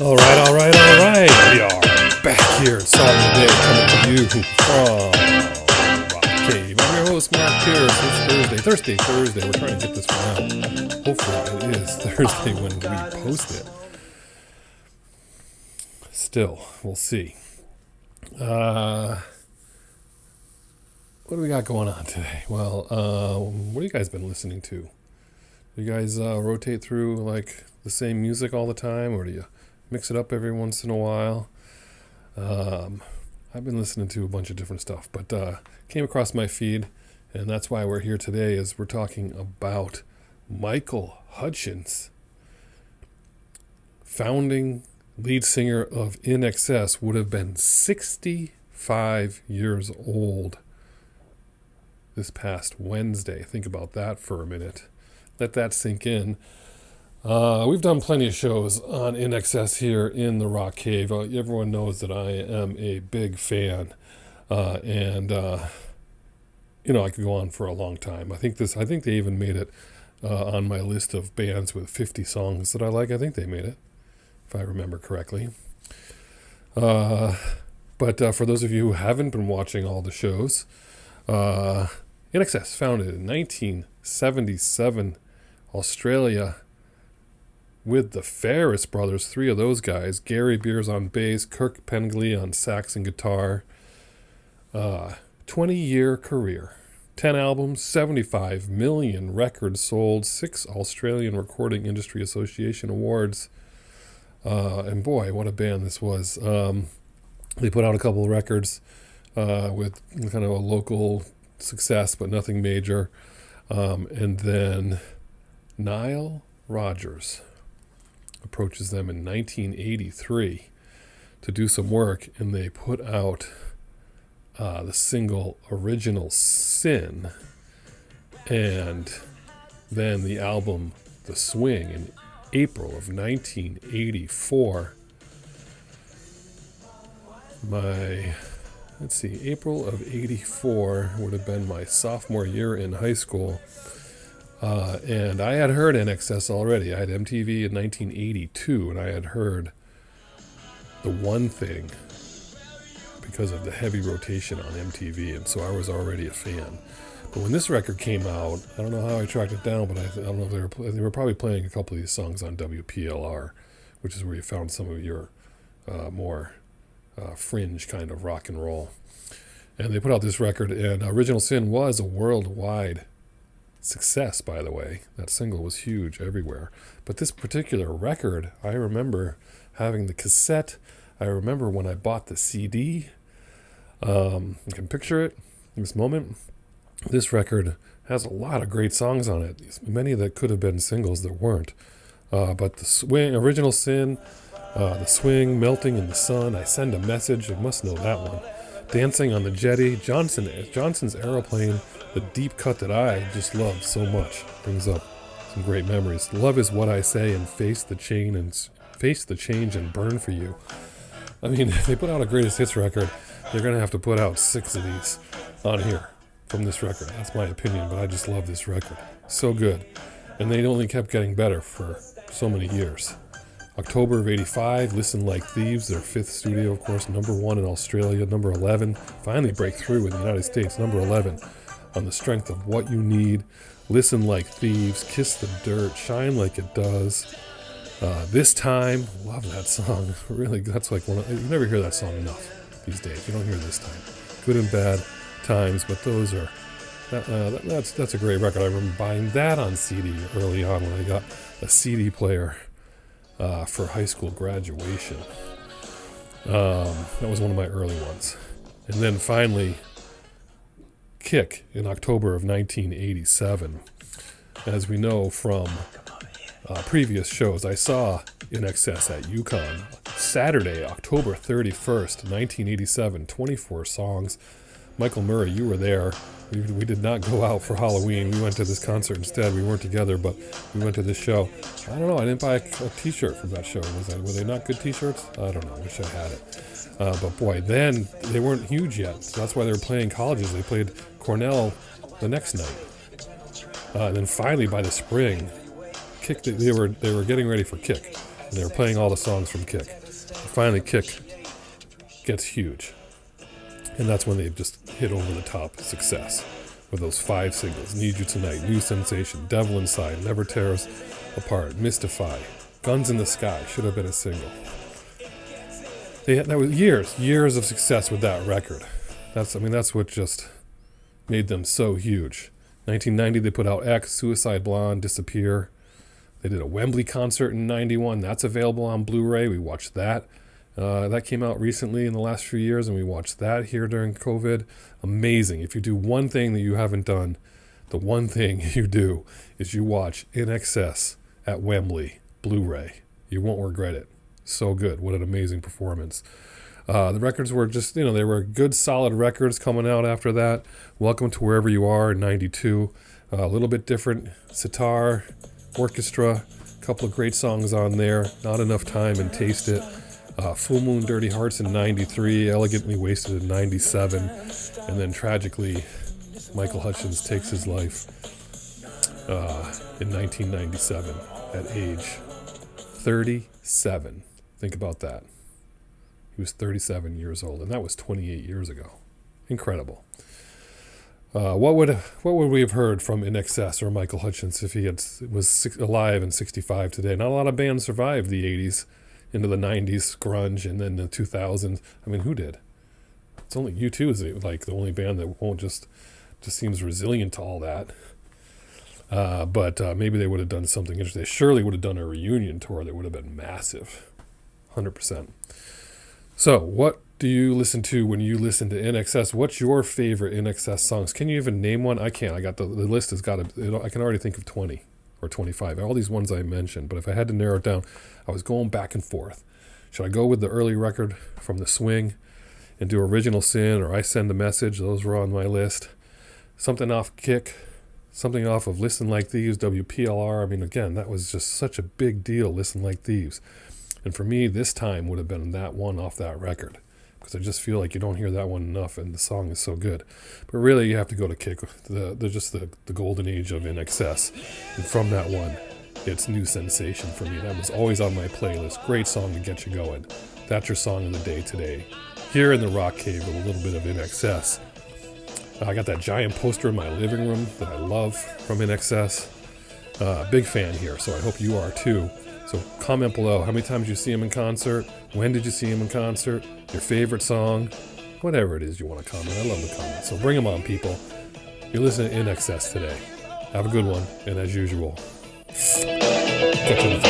All right. We are back here at Song of the Day, coming to you from Rock Cave. I'm your host, Mark Pierce. It's Thursday. We're trying to get this one out. Hopefully it is Thursday when we post it. Still, we'll see. What do we got going on today? Well, what have you guys been listening to? Do you guys rotate through like the same music all the time, or do you mix it up every once in a while? I've been listening to a bunch of different stuff, but came across my feed, and that's why we're here today, is we're talking about Michael Hutchence, founding lead singer of INXS, would have been 65 years old this past Wednesday. Think about that for a minute. Let that sink in. We've done plenty of shows on INXS here in the Rock Cave. Everyone knows that I am a big fan, and I could go on for a long time. I think they even made it on my list of bands with 50 songs that I like. I think they made it, if I remember correctly. But for those of you who haven't been watching all the shows, INXS, founded in 1977, Australia, with the Ferris brothers, three of those guys. Gary Beers on bass, Kirk Pengley on sax and guitar. 20-year career. 10 albums, 75 million records sold, 6 Australian Recording Industry Association awards. And boy, what a band this was. They put out a couple of records with kind of a local success, but nothing major. And then Nile Rodgers approaches them in 1983 to do some work, and they put out the single Original Sin, and then the album The Swing in April of 1984. April of 84 would have been my sophomore year in high school. And I had heard INXS already. I had MTV in 1982, and I had heard The One Thing because of the heavy rotation on MTV, and so I was already a fan. But when this record came out, I don't know how I tracked it down, but I don't know if they were probably playing a couple of these songs on WPLR, which is where you found some of your more fringe kind of rock and roll. And they put out this record, and Original Sin was a worldwide success, by the way. That single was huge everywhere. But this particular record, I remember having the cassette. I remember when I bought the CD. You can picture it in this moment. This record has a lot of great songs on it. Many that could have been singles that weren't. But the Swing, Original Sin, The Swing, Melting in the Sun, I Send a Message, you must know that one. Dancing on the Jetty, Johnson's Aeroplane, the deep cut that I just love so much. Brings up some great memories. Love Is What I Say, and Face the Change and Burn for You. I mean, if they put out a greatest hits record, they're going to have to put out 6 of these on here from this record. That's my opinion, but I just love this record. So good. And they only kept getting better for so many years. October of 85, Listen Like Thieves, their 5th studio, of course, number 1 in Australia, number 11, finally break through in the United States, number 11, on the strength of What You Need, Listen Like Thieves, Kiss the Dirt, Shine Like It Does, This Time, love that song, really, that's like you never hear that song enough these days, you don't hear This Time, Good and Bad Times, but those are, that's a great record. I remember buying that on CD early on when I got a CD player for high school graduation. That was one of my early ones. And then finally, Kick in October of 1987. As we know from previous shows, I saw INXS at UCONN Saturday, October 31st, 1987, 24 songs. Michael Murray, you were there. We did not go out for Halloween. We went to this concert instead. We weren't together, but we went to this show. I don't know. I didn't buy a T-shirt from that show. Were they not good T-shirts? I don't know. I wish I had it. But boy, then they weren't huge yet. So that's why they were playing colleges. They played Cornell the next night. And then finally, by the spring, Kick. They were getting ready for Kick. And they were playing all the songs from Kick. Finally, Kick gets huge. And that's when they just hit over the top success with those 5 singles: Need You Tonight, New Sensation, Devil Inside, Never Tear Us Apart, Mystify, Guns in the Sky should have been a single. That was years of success with that record. That's what just made them so huge. 1990, they put out X, Suicide Blonde, Disappear. They did a Wembley concert in 91. That's available on Blu-ray. We watched that. That came out recently in the last few years, and we watched that here during COVID. Amazing. If you do one thing that you haven't done, the one thing you do is you watch INXS at Wembley, Blu-ray. You won't regret it. So good. What an amazing performance. The records were just, they were good, solid records coming out after that. Welcome to Wherever You Are in 92. A little bit different sitar, orchestra, a couple of great songs on there. Not Enough Time and Taste It. Full Moon, Dirty Hearts in 93. Elegantly Wasted in 97. And then tragically, Michael Hutchence takes his life in 1997 at age 37. Think about that. He was 37 years old, and that was 28 years ago. Incredible. What would we have heard from INXS or Michael Hutchence if he was alive in 65 today? Not a lot of bands survived the 80s into the 90s, grunge, and then the 2000s. I mean, who did? It's only U2 is like the only band that won't just seems resilient to all that. But maybe they would have done something interesting. They surely would have done a reunion tour that would have been massive. 100%. So, what do you listen to when you listen to INXS? What's your favorite INXS songs? Can you even name one? I can't. I got the list has got I can already think of 20 or 25. All these ones I mentioned. But if I had to narrow it down, I was going back and forth. Should I go with the early record from The Swing and do Original Sin or I Send a Message? Those were on my list. Something off Kick. Something off of Listen Like Thieves, WPLR. I mean, again, that was just such a big deal, Listen Like Thieves. And for me, this time would have been that one off that record. Because I just feel like you don't hear that one enough, and the song is so good. But really, you have to go to Kick, the golden age of INXS. And from that one, it's New Sensation for me. That was always on my playlist. Great song to get you going. That's your song of the day today. Here in the Rock Cave with a little bit of INXS. I got that giant poster in my living room that I love from INXS. Big fan here, so I hope you are too. So comment below how many times you see him in concert, when did you see him in concert, your favorite song, whatever it is you want to comment. I love the comments. So bring them on, people. You're listening to INXS today. Have a good one, and as usual, catch you in the